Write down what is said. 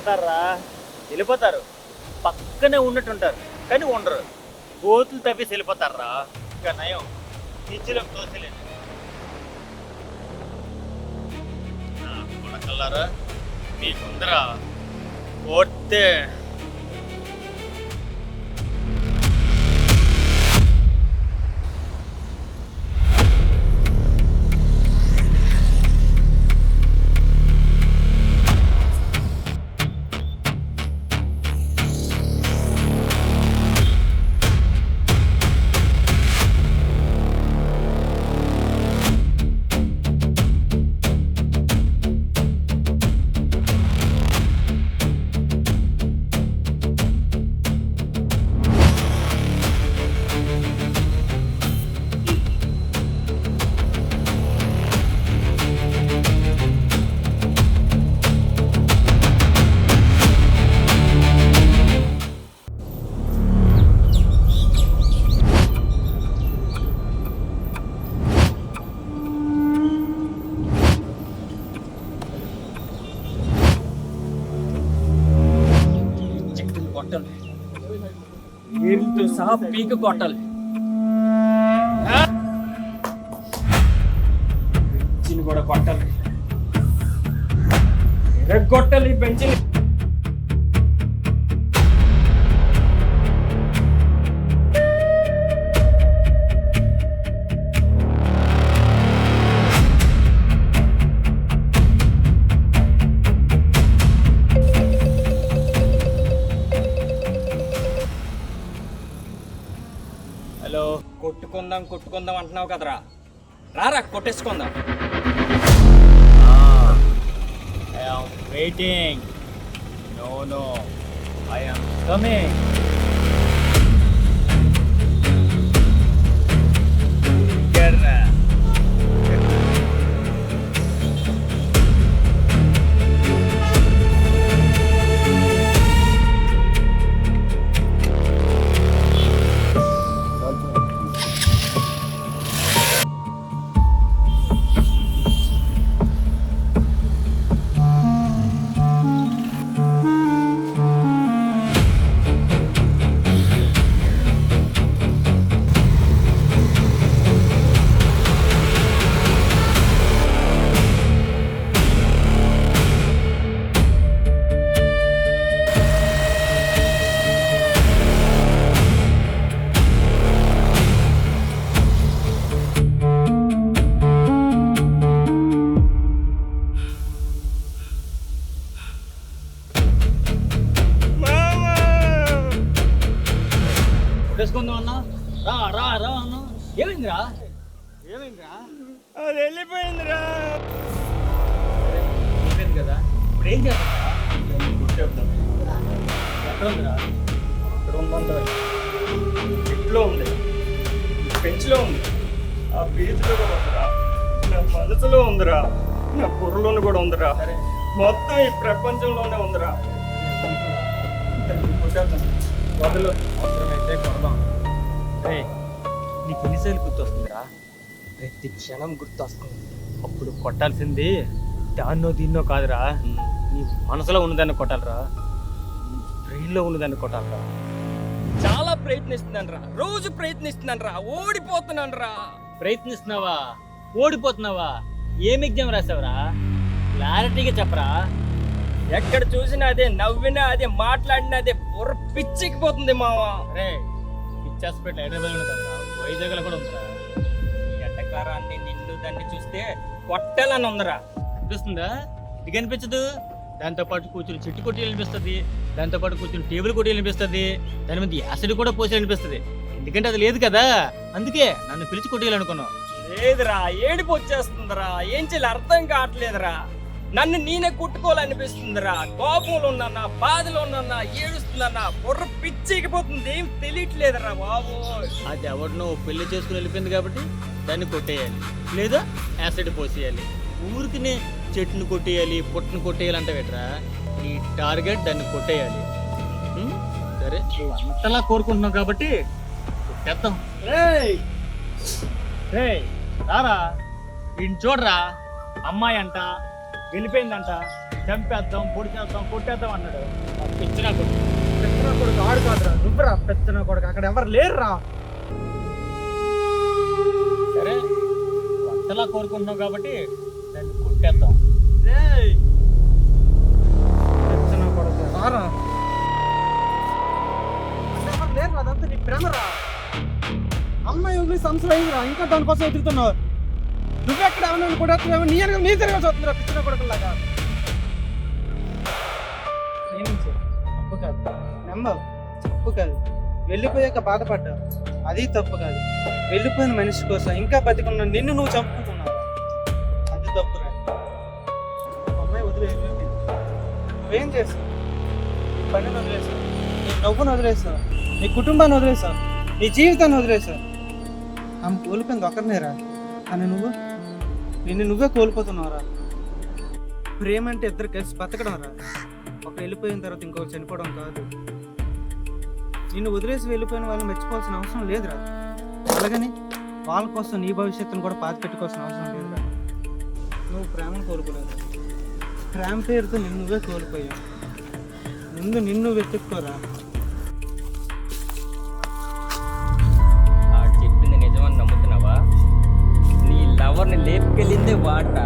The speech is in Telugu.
వెళ్ళిపోతారా? వెళ్ళిపోతారు. పక్కనే ఉన్నట్టుంటారు కానీ ఉండరు. కోతులు తప్పేసి వెళ్ళిపోతారా? ఇంకా నయం నిచ్చిలో తోసలేదు. కొడకల్లారా మీకుందరా ఓడితే కొట్టాలి, ఏళ్ళతో సహా పీక కొట్టాలి. బెంచిని కూడా కొట్టాలి, ఎరగొట్టాలి బెంచిని. హలో, కొట్టుకుందాం అంటున్నావు కదరా, రారా కొట్టేసుకుందాం. I am waiting. No I am coming. కొట్టేసుకుందాం అన్నా, రా రా రా అన్నా. ఏమైందిరా? అది వెళ్ళిపోయిందిరా. అయిపోయింది కదా, ఇప్పుడు ఏం చేస్తా? ఎక్కడ ఉందిరా? ఇక్కడ ఉందంటే ఇంట్లో ఉంది, పెంచులో ఉంది, ఆ బీచ్లో కూడా ఉందిరా, నా మనసులో ఉందిరా, నా బుర్రలోని కూడా ఉందిరా, మొత్తం ఈ ప్రపంచంలోనే ఉందిరా. వదలు. అవసరమైతే కొడదాం. రే, నీకు ఎన్నిసార్లు గుర్తొస్తుందిరా? ప్రతి క్షణం గుర్తొస్తుంది. అప్పుడు కొట్టాల్సింది దాన్నో దీన్నో కాదురా, నీ మనసులో ఉన్నదాన్ని కొట్టాలరా, బ్రెయిన్లో ఉన్నదాన్ని కొట్టాలరా. చాలా ప్రయత్నిస్తున్నాను రా, రోజు ప్రయత్నిస్తున్నాను రా, ఓడిపోతున్నాను రా. ప్రయత్నిస్తున్నావా? ఓడిపోతున్నావా? ఏం ఎగ్జామ్ రాసావురా? క్లారిటీగా చెప్పరా. ఎక్కడ చూసినా అదే, నవ్వినా అదే, మాట్లాడినా అదే, బుర్ర పిచ్చికిపోతుంది మావా. రే, పిచ్చి హాస్పిటల్ హైదరాబాద్లో కదరా, వైజాగ్లో కూడా ఉందిరా. ఈ ఎట్టకారాన్ని నిన్ను దాన్ని చూస్తే కొట్టాలని ఉందిరా. అనిపిస్తుందా? ఇది అనిపించదు. దాంతోపాటు కూర్చుని చెట్టు కొట్టి అనిపిస్తుంది, దాంతోపాటు కూర్చుని టేబుల్ కొట్టి అనిపిస్తుంది, దాని మీద యాసిడ్ కూడా పోసి అనిపిస్తుంది. ఎందుకంటే అది లేదు కదా, అందుకే నన్ను పిలిచి కొట్టేయాలనుకున్నావు. లేదురా, ఏడుపు వచ్చేస్తుందిరా, ఏం చేయాలి అర్థం కావట్లేదురా. నన్ను నేనే కుట్టుకోవాలనిపిస్తుందిరా. కోపంలో ఉన్నానా, బాధలో ఉన్నానా, ఏడుస్తున్నానా, బుర్ర పిచ్చికిపోతుంది, ఏం తెలియట్లేదురా బాబు. అది ఎవరినో పెళ్లి చేసుకుని వెళ్ళిపోయింది కాబట్టి దాన్ని కొట్టేయాలి, లేదా యాసిడ్ పోసేయాలి. ఊరికి చెట్టును కొట్టేయాలి, పుట్టను కొట్టేయాలి అంటే వెట్రా, నీ టార్గెట్ దాన్ని కొట్టేయాలి. సరే, నువ్వు అంతలా కోరుకుంటున్నావు కాబట్టి కొట్టేద్దాం. రారా, వీడిని చూడరా, అమ్మాయి అంట, వెళ్ళిపోయిందంట, చంపేద్దాం పొడి చేద్దాం కొట్టేద్దాం అన్నాడు పిచ్చినా కొడుకు. పెత్తన కొడుకు ఆడు కాదురా, నువ్వురా పెత్తన కొడుకు. అక్కడ ఎవరు లేరురా. సరే వంటలా కోరుకుంటున్నావు కాబట్టి దాన్ని కొట్టేద్దాం. ఏయ్, పెత్తన కొడుకు రారా. అక్కడ ఎవరు లేరురా, అదంతా నీ ప్రేమరా. అమ్మాయి వదిలి సంవత్సరం అయిందిరా, ఇంకా దానికోసం వెతుకుతున్నావు. నువ్వెక్కడ ఏమన్నా కూడా నీ వెనక నీ తిరగాల్సి వస్తుందిరా పిచ్చిన కొడుకులాగా. ప్రేమించు, తప్పు కాదు. నమ్మవు, తప్పు కాదు. వెళ్ళిపోయాక బాధపడ్డా, అది తప్పు కాదు. వెళ్ళిపోయిన మనిషి కోసం ఇంకా బతికున్న నిన్ను నువ్వు చంపుకుంటున్నావు, అది తప్పురా. అమ్మాయి వదిలే నువ్వేం చేస్తావు? నీ పనిని వదిలేసావు, నీ నవ్వును వదిలేసావు, నీ కుటుంబాన్ని వదిలేసావు, నీ జీవితాన్ని వదిలేసావు. ఆమె కోల్పోయింది ఒకరినేరా, కానీ నిన్ను నువ్వే కోల్పోతున్నావురా. ప్రేమ అంటే ఇద్దరు కలిసి బతకడం రా, ఒకరు వెళ్ళిపోయిన తర్వాత ఇంకొకరు చనిపోవడం కాదు. నిన్ను వదిలేసి వెళ్ళిపోయిన వాళ్ళని మెచ్చుకోవాల్సిన అవసరం లేదురా. అలాగని వాళ్ళ కోసం నీ భవిష్యత్తును కూడా పాతి పెట్టుకోవాల్సిన అవసరం లేదురా. నువ్వు ప్రేమను కోల్పోలేదు, ప్రేమ పేరుతో నిన్ను నువ్వే కోల్పోయావు. ముందు నిన్ను వెతుక్కోరా. చెప్పింది నిజమని నమ్ముతున్నావా? నీ లవర్ని లేపుకెళ్ళిందే వాట.